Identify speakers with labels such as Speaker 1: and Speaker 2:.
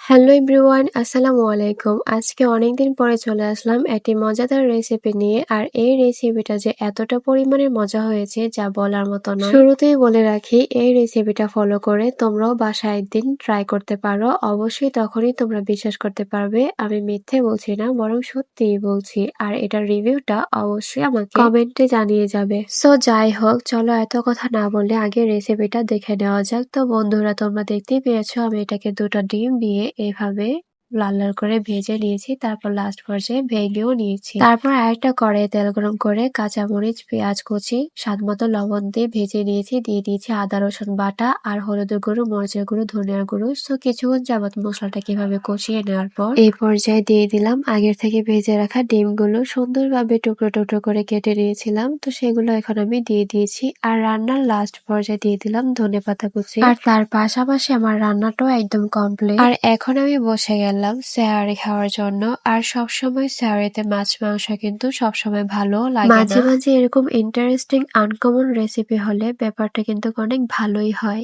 Speaker 1: Hello everyone, আসসালামু আলাইকুম। আজকে অনেকদিন পরে চলে আসলাম একটি মজাদার রেসিপি নিয়ে। আর এই রেসিপিটা যে এতটা পরিমাণে মজা হয়েছে যা বলার মতো নয়। শুরুতেই বলে রাখি, এই রেসিপিটা ফলো করে তোমরাও বাসায় একদিন ট্রাই করতে পারো। অবশ্যই তখনই তোমরা বিশ্বাস করতে পারবে আমি মিথ্যে বলছি না, বরং সত্যিই বলছি। আর এটার রিভিউটা অবশ্যই আমাকে কমেন্টে জানিয়ে যাবে। সো যাই হোক, চলো এত কথা না বললে আগে রেসিপিটা দেখে নেওয়া যাক। তো বন্ধুরা, তোমরা দেখতেই পেয়েছো আমি এটাকে 2টা ডিম দিয়ে এভাবে লাল লাল করে ভেজে নিয়েছি। তারপর লাস্ট পর্যায়ে ভেঙেও নিয়েছি। তারপর আরেকটা কড়াইয়ে তেল গরম করে কাঁচামরিচ, পেঁয়াজ কুচি, স্বাদ মতো লবণ দিয়ে ভেজে নিয়েছি। দিয়ে দিয়েছি আদা রসুন বাটা আর হলুদের গুঁড়ো, মরিচের গুঁড়ো, ধনিয়ার গুঁড়ো। সো কিছুক্ষণ যাবত মশলাটা কিভাবে কষিয়ে নেওয়ার পর এই পর্যায়ে দিয়ে দিলাম আগের থেকে ভেজে রাখা ডিমগুলো। সুন্দরভাবে টুকরো টুকরো করে কেটে নিয়েছিলাম, তো সেগুলো এখন আমি দিয়ে দিয়েছি। আর রান্নার লাস্ট পর্যায়ে দিয়ে দিলাম ধনেপাতা কুচি। আর তার পাশাপাশি আমার রান্নাটাও একদম কমপ্লিট। আর এখন আমি বসে গেলাম সেহারি খাওয়ার জন্য। আর সবসময় সেহারিতে মাছ মাংস কিন্তু সবসময় ভালো লাগে না, মাঝে মাঝে এরকম ইন্টারেস্টিং আনকমন রেসিপি হলে ব্যাপারটা কিন্তু অনেক ভালোই হয়।